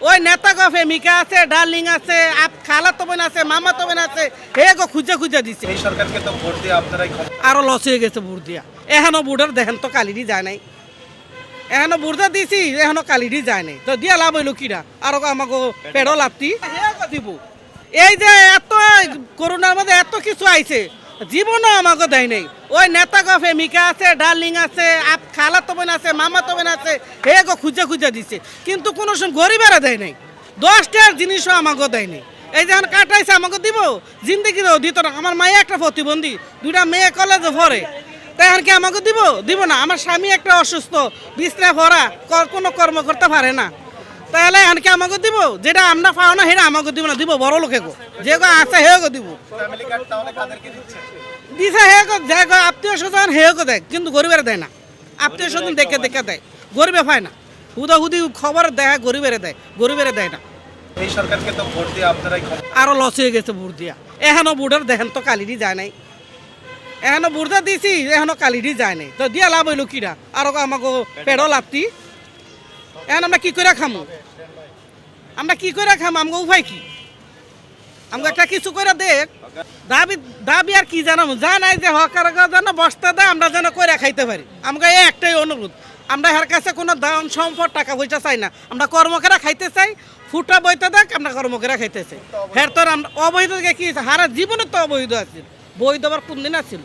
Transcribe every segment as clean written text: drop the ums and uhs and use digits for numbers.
ওই নেতা গো প্রেমিকা আছে, ডার্লিং আছে, খালাতো বোন আছে, মামাতো বোন আছে, হে গো খুঁজে খুঁজে দিছে। এই সরকারকে তো ভোট দিয়ে আপনারাই আরো লস হয়ে গেছে ভোট দিয়া। এখনো ভোটের দেখেন তো কালিডি যায় নাই, এখনো ভোটটা দিছি এখনো কালিডি যায় নাই, তো দিয়া লাভ হইলো কিরা? আরো আমাকে পেড়ো লাভতি দিব। এই যে এত করোনার মধ্যে এত কিছু আইছে, জীবনও আমাকে দেয় নাই। ওই নেতা গো প্রেমিকা আছে, ডার্লিং আছে, খালাতো বোন আছে, মামাতো বোন আছে, হে গো খুঁজে খুঁজে দিছে, কিন্তু কোনো সময় গরিবেরা দেয় নাই। 10টার জিনিসও আমাকে দেয় নাই। এই যখন কাটাইছে আমাকে দিব, জিন্দিগিতেও দিত না। আমার মায়ে একটা প্রতিবন্ধী, 2টা মেয়ে কলেজে পড়ে, তাই আর কি আমাকে দিব না? আমার স্বামী একটা অসুস্থ, বিছনা ভরা, কোনো কর্ম করতে পারে না, তাহলে এনকে আমাকে দিব? যেটা আমরা পাও না সেটা আমাকে দিব না, দিব বড় লোকে গো, যে গো আছে হে গো দিব। ফ্যামিলি কার্ড তাহলে কাদেরকে দিচ্ছে? দিছে হে গো, যে গো আত্মীয় স্বজন হে গো দেয়, কিন্তু গরিবের দেয় না। আত্মীয় স্বজন দেখে দেখে দেয়, গরিবে পায় না। হুদাহুদি খবর দেয়, গরিবের দেয় না। এই সরকারকে তো ভোট দিয়ে আপনারাই আরো লস হয়ে গেছে ভোট দিয়া। এখনো ভোটের দেখেন তো কালিডি যায় নাই, এখনো ভোটটা দিছি এখনো কালিডি যায় নাই, তো দিয়া লাভ হইলো কিরা? আরো আমাকে পেড়ো লাভতি। এখন আমরা কি করে খামো? আমাকে উপায় কি? আমাকে একটা কিছু করে দেখ। দাবি আর কি জানাবো? জানাই যে হকার যেন বস্তা দেয়, আমরা যেন করে খাইতে পারি। আমাকে এই একটাই অনুরোধ, আমরা এর কাছে কোনো দাম সম্পদ টাকা পয়সা চাই না, আমরা কর্মকেরা খাইতে চাই। ফুটা বইতে দেখ, আমরা কর্মকেরা খাইতে চাই। হ্যাঁ, তোর আমরা অবৈধ থেকে কি হারা জীবনে তো অবৈধ আছে, বৈধ আবার কোন দিন আসছিল?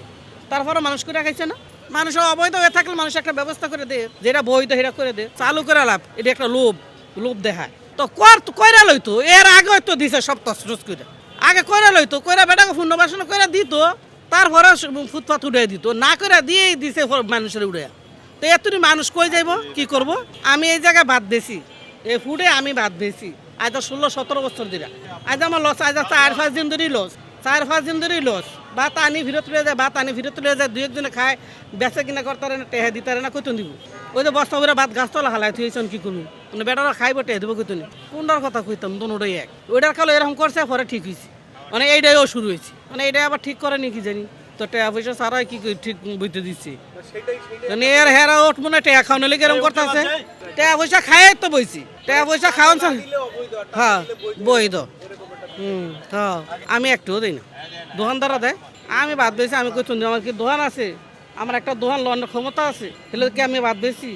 তারপরে মানুষ করে খাইছে না? মানুষ অবৈধ হয়ে থাকলে মানুষ একটা ব্যবস্থা করে দে, যেটা বৈধ সেটা করে দে, চালু করে লাভ। এটা একটা লোভ দেখায় তো কইরা লইতো। এর আগে তো দিছে সব তসরস করে, আগে কইরা লইতো, কইরা বেটাকে পুনর্বাসন করে দিত, তারপরে ফুটপাত উড়াই দিত, না করে দিয়েই দিছে মানুষের উড়াইয়া। তো এতটি মানুষ কই যাইব, কি করব? আমি এই জায়গায় বাদ দিছি, এই ফুডে আমি বাদ দিছি আজ 16-17 বছর ধরে। আজ আমার লস, আজ 4-5 দিন ধরেই লস। ভাত আনি ফিরত লয়ে যায়, 2-1 খায়, বেচে কিনা করতারে না, টেহা দিতারে না, কইতো দিব। ওই যে বস্তা করে ভাত গাছ তলা হালাই থুয়েছেন, কি করবো? মানে বেটারা খাইব, টেহা দিব, কইতো নি। কোনটার কথা কইতাম, দুটোই এক। ওইটার কালো এরকম করছে, পরে ঠিক হয়েছে, মানে এইটাইও শুরু হয়েছে, মানে এইটাই আবার ঠিক করে নি কি জানি। তো টেহা পয়সা সারাই কি ঠিক বইতে দিচ্ছে, মানে এর হেরা ওঠ মনে টেহা খাওয়ানো লেগে এরকম করতেছে। টেহা পয়সা খায় তো বইছি, টেহা পয়সা খাওয়ান। হ্যাঁ, বৈধ। হ্যাঁ, আমি একটুও দিই না, দোকানদাররা দেয়। আমি বাদ দিয়েছি, আমি কই আমার কি দোকান আছে? আমার একটা দোকান লওয়ার ক্ষমতা আছে, তাহলে কি আমি বাদ দিয়েছি?